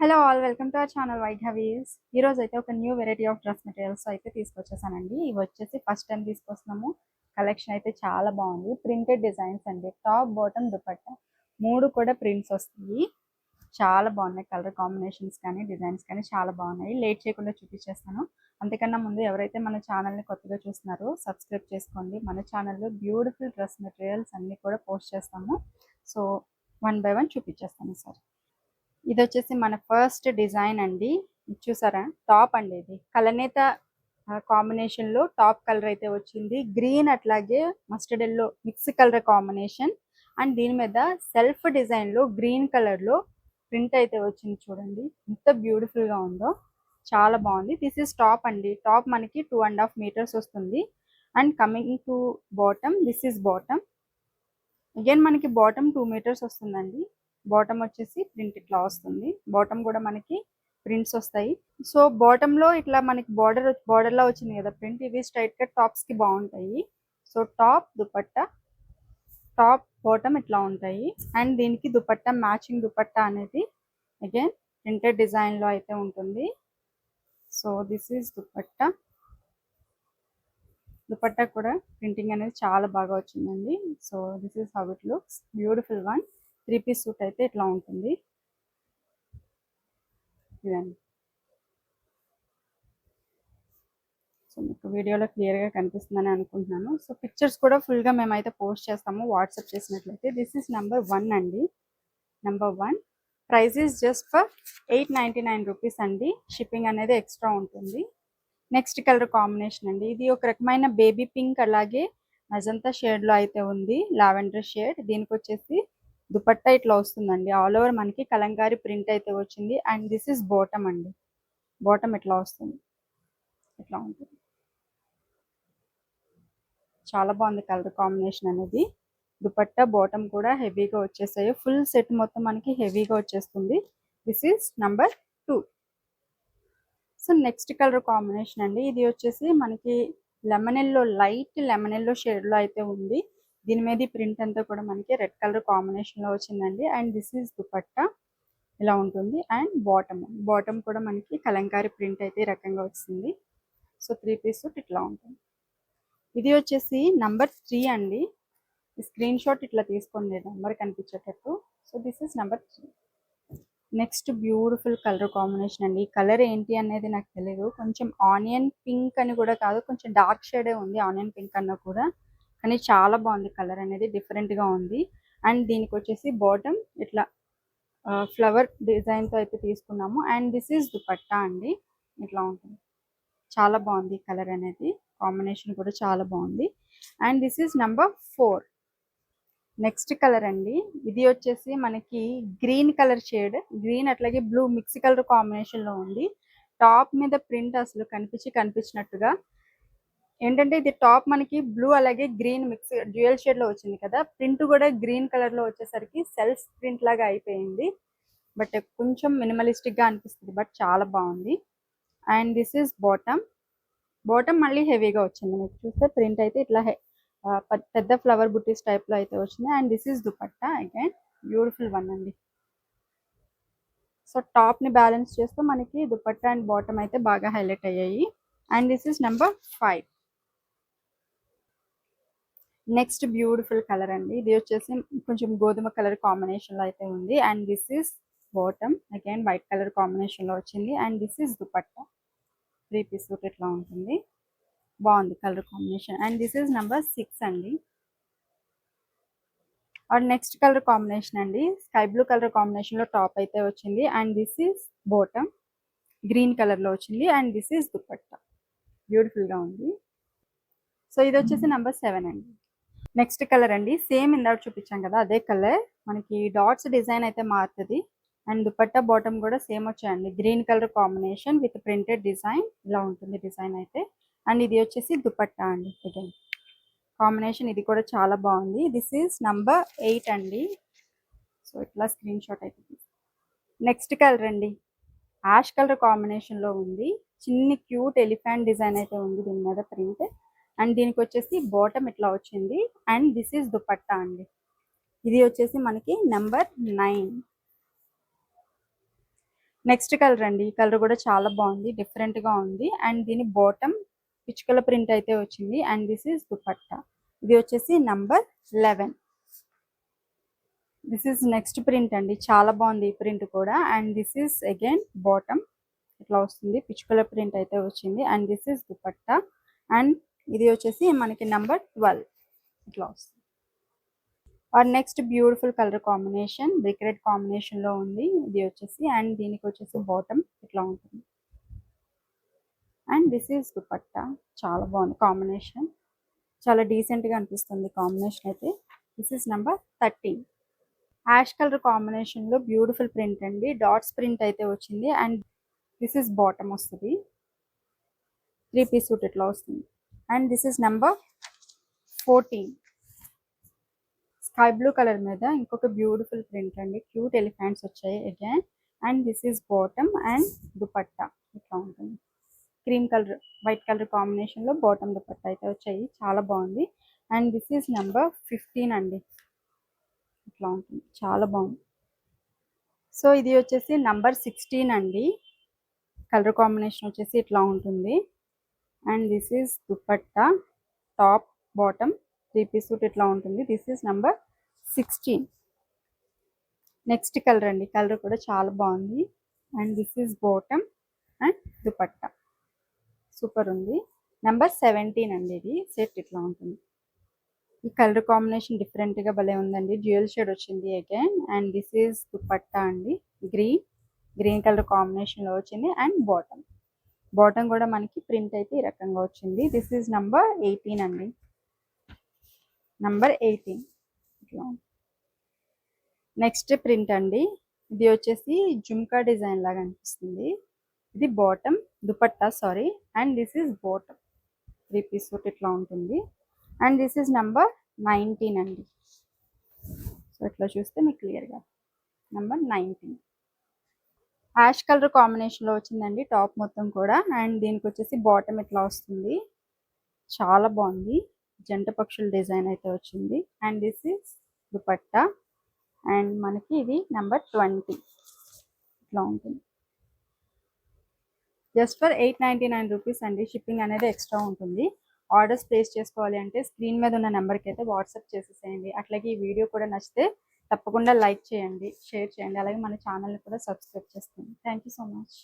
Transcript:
Hello all welcome to our channel White Havis. ఈ రోజు అయితే ఒక new variety of dress materials అయితే తీసుకొచ్చేసానండి. ఇవి వచ్చేసి ఫస్ట్ టైం తీసుకొస్తున్నాము. కలెక్షన్ అయితే చాలా బాగుంది. ప్రింటెడ్ డిజైన్స్ అండి. టాప్ బాటమ్ దుపట్టా మూడు కూడా ప్రింట్స్ వస్తాయి. చాలా బాగున్నాయి. కలర్ కాంబినేషన్స్ కానీ డిజైన్స్ కానీ చాలా బాగున్నాయి. లేట్ చేయకుండా చూపించేస్తాను. అంతకన్నా ముందు ఎవరైతే మన ఛానల్ని కొత్తగా చూస్తున్నారో సబ్స్క్రైబ్ చేసుకోండి. మన ఛానల్లో బ్యూటిఫుల్ డ్రెస్ మెటీరియల్స్ అన్నీ కూడా పోస్ట్ చేస్తాము. సో వన్ బై వన్ చూపించేస్తాను సార్. ఇది వచ్చేసి మన ఫస్ట్ డిజైన్ అండి. చూసారా టాప్ అండి. ఇది కలనేత కాంబినేషన్ లో టాప్ కలర్ అయితే వచ్చింది. గ్రీన్ అట్లాగే mustard yellow mix colour combination and దీని మీద సెల్ఫ్ డిజైన్ లో గ్రీన్ కలర్ లో ప్రింట్ అయితే వచ్చింది. చూడండి ఎంత బ్యూటిఫుల్ గా ఉందో, చాలా బాగుంది. దిస్ ఇస్ టాప్ అండి. టాప్ మనకి 2.5 మీటర్స్ వస్తుంది. And coming to bottom, this is bottom. Again మనకి బాటమ్ 2 మీటర్స్ వస్తుందండి. బాటమ్ వచ్చేసి ప్రింట్ ఇట్లా వస్తుంది. బాటమ్ కూడా మనకి ప్రింట్స్ వస్తాయి. సో బాటమ్ లో ఇట్లా మనకి బార్డర్ లా వచ్చింది కదా ప్రింట్. ఇవి స్ట్రైట్ కట్ టాప్స్ కి బాగుంటాయి. So top dupatta, top bottom ఇట్లా ఉంటాయి. అండ్ దీనికి దుపట్టా మ్యాచింగ్ దుపట్టా అనేది అగైన్ ప్రింటెడ్ డిజైన్ లో అయితే ఉంటుంది. So this is dupatta. Dupatta కూడా ప్రింటింగ్ అనేది చాలా బాగా వచ్చిందండి. So this is how it looks. Beautiful one. Three piece suit అయితే ఇట్లా ఉంటుంది. ఇదండి. సో మీకు వీడియోలో క్లియర్గా కనిపిస్తుందని అనుకుంటున్నాను. సో పిక్చర్స్ కూడా ఫుల్గా మేమైతే పోస్ట్ చేస్తాము వాట్సాప్ చేసినట్లయితే. దిస్ ఈస్ నెంబర్ 1 అండి. Number 1 price is just for 899 rupees అండి. షిప్పింగ్ అనేది ఎక్స్ట్రా ఉంటుంది. నెక్స్ట్ కలర్ కాంబినేషన్ అండి. ఇది ఒక రకమైన బేబీ పింక్ అలాగే మజంతా షేడ్ లో అయితే ఉంది. Lavender shade. దీనికి వచ్చేసి దుపట్టా ఇట్లా వస్తుందండి. ఆల్ ఓవర్ మనకి కలంకారీ ప్రింట్ అయితే వచ్చింది. అండ్ దిస్ ఇస్ బాటమ్ అండి. బాటమ్ ఇట్లా వస్తుంది. ఇట్లా ఉంటుంది. చాలా బాగుంది కలర్ కాంబినేషన్ అనేది. దుపట్టా బాటమ్ కూడా హెవీగా వచ్చేసాయి. ఫుల్ సెట్ మొత్తం మనకి హెవీగా వచ్చేస్తుంది. This is number 2. So next colour combination అండి. ఇది వచ్చేసి మనకి lemon yellow, light lemon yellow shade లో అయితే ఉంది. దీని మీద ప్రింట్ అంతా కూడా మనకి రెడ్ కలర్ కాంబినేషన్ లో వచ్చిందండి. అండ్ దిస్ ఈస్ దుపట్టా ఇలా ఉంటుంది. అండ్ బాటమ్ కూడా మనకి కలంకారీ ప్రింట్ అయితే ఈ రకంగా వచ్చింది. సో 3-పీస్ ఇట్లా ఉంటుంది. ఇది వచ్చేసి నంబర్ 3 అండి. స్క్రీన్ షాట్ ఇట్లా తీసుకోండి నెంబర్ కనిపించేటట్టు. So this is number 3. Next beautiful colour combination అండి. ఈ కలర్ ఏంటి అనేది నాకు తెలియదు. కొంచెం ఆనియన్ పింక్ అని కూడా కాదు, కొంచెం డార్క్ షేడే ఉంది ఆనియన్ పింక్ అన్నా కూడా. కానీ చాలా బాగుంది కలర్ అనేది, డిఫరెంట్గా ఉంది. అండ్ దీనికి వచ్చేసి బాటమ్ ఇట్లా ఫ్లవర్ డిజైన్తో అయితే తీసుకున్నాము. అండ్ దిస్ ఈజ్ దుపట్టా అండి. ఇట్లా ఉంటుంది. చాలా బాగుంది కలర్ అనేది. కాంబినేషన్ కూడా చాలా బాగుంది. And this is number 4. Next colour అండి. ఇది వచ్చేసి మనకి గ్రీన్ కలర్ షేడ్. గ్రీన్ అట్లాగే బ్లూ మిక్స్ కలర్ కాంబినేషన్ లో ఉంది. టాప్ మీద ప్రింట్ అసలు కనిపించినట్టుగా ఏంటంటే ఇది టాప్ మనకి బ్లూ అలాగే గ్రీన్ మిక్స్ డ్యూయల్ షేడ్ లో వచ్చింది కదా. ప్రింట్ కూడా గ్రీన్ కలర్ లో వచ్చేసరికి సెల్ఫ్ ప్రింట్ లాగా అయిపోయింది. బట్ కొంచెం మినిమలిస్టిక్ గా అనిపిస్తుంది. బట్ చాలా బాగుంది. And this is bottom. Bottom మళ్ళీ హెవీగా వచ్చింది. మీకు చూస్తే ప్రింట్ అయితే ఇట్లా పెద్ద ఫ్లవర్ బుట్టీస్ టైప్ లో అయితే వచ్చింది. And this is dupatta. Again beautiful one అండి. సో టాప్ ని బ్యాలెన్స్ చేస్తూ మనకి దుపట్టా అండ్ బాటమ్ అయితే బాగా హైలైట్ అయ్యాయి. And this is number 5. Next beautiful colour అండి. ఇది వచ్చేసి కొంచెం గోధుమ కలర్ కాంబినేషన్ లో అయితే ఉంది. And this is bottom. Again white colour combination లో వచ్చింది. And this is dupatta. Three piece suit ఇట్లా ఉంటుంది. బాగుంది colour combination. And this is number 6 అండి. అండ్ నెక్స్ట్ కలర్ కాంబినేషన్ అండి. స్కై బ్లూ కలర్ కాంబినేషన్ లో టాప్ అయితే వచ్చింది. And this is bottom. Green colour లో వచ్చింది. And this is dupatta. Beautiful గా ఉంది. సో ఇది వచ్చేసి నెంబర్ 7 అండి. నెక్స్ట్ కలర్ అండి. సేమ్ ఇందాక చూపించాం కదా అదే కలర్. మనకి డాట్స్ డిజైన్ అయితే మారుతుంది. అండ్ దుపట్టా బాటమ్ కూడా సేమ్ వచ్చాయండి. Green colour combination with printed design ఇలా ఉంటుంది డిజైన్ అయితే. అండ్ ఇది వచ్చేసి దుపట్టా అండి. అగైన్ కాంబినేషన్ ఇది కూడా చాలా బాగుంది. దిస్ ఈస్ నంబర్ 8 అండి. సో ఇట్లా స్క్రీన్ షాట్ అయితే. నెక్స్ట్ కలర్ అండి. యాష్ కలర్ కాంబినేషన్ లో ఉంది. చిన్ని క్యూట్ ఎలిఫెంట్ డిజైన్ అయితే ఉంది దీని మీద ప్రింట్. అండ్ దీనికి వచ్చేసి బాటమ్ ఇట్లా వచ్చింది. అండ్ దిస్ ఈస్ దుపట్టా అండి. ఇది వచ్చేసి మనకి నెంబర్ 9. నెక్స్ట్ కలర్ అండి. ఈ కలర్ కూడా చాలా బాగుంది, డిఫరెంట్ గా ఉంది. అండ్ దీని బాటమ్ పిచ్చుకల ప్రింట్ అయితే వచ్చింది. And this is dupatta. ఇది వచ్చేసి number 11. This is next print అండి, చాలా బాగుంది ఈ ప్రింట్ కూడా. And this is again bottom ఇట్లా వస్తుంది, పిచ్చుకల ప్రింట్ అయితే వచ్చింది. And this is dupatta. And ఇది వచ్చేసి మనకి నంబర్ 12 ఇట్లా వస్తుంది. Our next beautiful colour combination brick red combination లో ఉంది ఇది వచ్చేసి. అండ్ దీనికి వచ్చేసి బాటమ్ ఇట్లా ఉంటుంది. And this is dupatta. చాలా బాగుంది కాంబినేషన్, చాలా డీసెంట్ గా అనిపిస్తుంది కాంబినేషన్ అయితే. This is number 13. Ash colour combination లో బ్యూటిఫుల్ ప్రింట్ అండి, డాట్స్ ప్రింట్ అయితే వచ్చింది. అండ్ దిస్ ఈస్ బాటమ్ వస్తుంది, 3 పీస్ సూట్ ఇట్లా వస్తుంది. And this is number 14. Sky blue colour మీద ఇంకొక బ్యూటిఫుల్ ప్రింట్ అండి, క్యూట్ ఎలిఫెంట్స్ వచ్చాయి again. And this is bottom and dupatta ఇట్లా ఉంటుంది. Cream colour white colour combination లో బాటమ్ దుపట్టా అయితే వచ్చాయి, చాలా బాగుంది. అండ్ దిస్ ఈస్ నంబర్ 15 అండి, ఇట్లా ఉంటుంది, చాలా బాగుంది. సో ఇది వచ్చేసి నంబర్ 16 అండి. కలర్ కాంబినేషన్ వచ్చేసి ఇట్లా ఉంటుంది. And this is dupatta, top bottom 3 piece suit ఇట్లా ఉంటుంది. This is number 16. Next colour అండి, కలర్ కూడా చాలా బాగుంది. And this is bottom and dupatta, super ఉంది. నంబర్ 17 అండి, ఇది సెట్ ఇట్లా ఉంటుంది. ఈ కలర్ కాంబినేషన్ డిఫరెంట్ గా భలే ఉందండి, డ్యూయల్ షేడ్ వచ్చింది again. And this is dupatta అండి, గ్రీన్ కలర్ కాంబినేషన్ లో వచ్చింది. అండ్ బాటమ్ కూడా మనకి ప్రింట్ అయితే ఈ రకంగా వచ్చింది. దిస్ ఈస్ నంబర్ 18 అండి, నంబర్ 18 ఇట్లా. నెక్స్ట్ ప్రింట్ అండి, ఇది వచ్చేసి జుమ్కా డిజైన్ లాగా అనిపిస్తుంది. ఇది bottom dupatta sorry. And this is bottom 3 piece suit ఇట్లా ఉంటుంది. అండ్ దిస్ ఈస్ నంబర్ 19 అండి. సో ఇట్లా చూస్తే మీకు క్లియర్గా నంబర్ 19. యాష్ కలర్ కాంబినేషన్ లో వచ్చిందండి టాప్ మొత్తం కూడా. అండ్ దీనికి వచ్చేసి బాటమ్ ఇట్లా వస్తుంది, చాలా బాగుంది. జంట పక్షుల డిజైన్ అయితే వచ్చింది. And this is dupatta. And మనకి ఇది నంబర్ 20 ఇట్లా ఉంటుంది. జస్ట్ ఫర్ 899 రూపీస్ అండి, షిప్పింగ్ అనేది ఎక్స్ట్రా ఉంటుంది. ఆర్డర్స్ ప్లేస్ చేసుకోవాలి అంటే స్క్రీన్ మీద ఉన్న నెంబర్కి అయితే వాట్సాప్ చేసేసేయండి. అట్లాగే ఈ వీడియో కూడా నచ్చితే తప్పకుండా లైక్ చేయండి, షేర్ చేయండి. అలాగే మన ఛానల్ని కూడా సబ్స్క్రైబ్ చేసుకోండి. Thank you so much.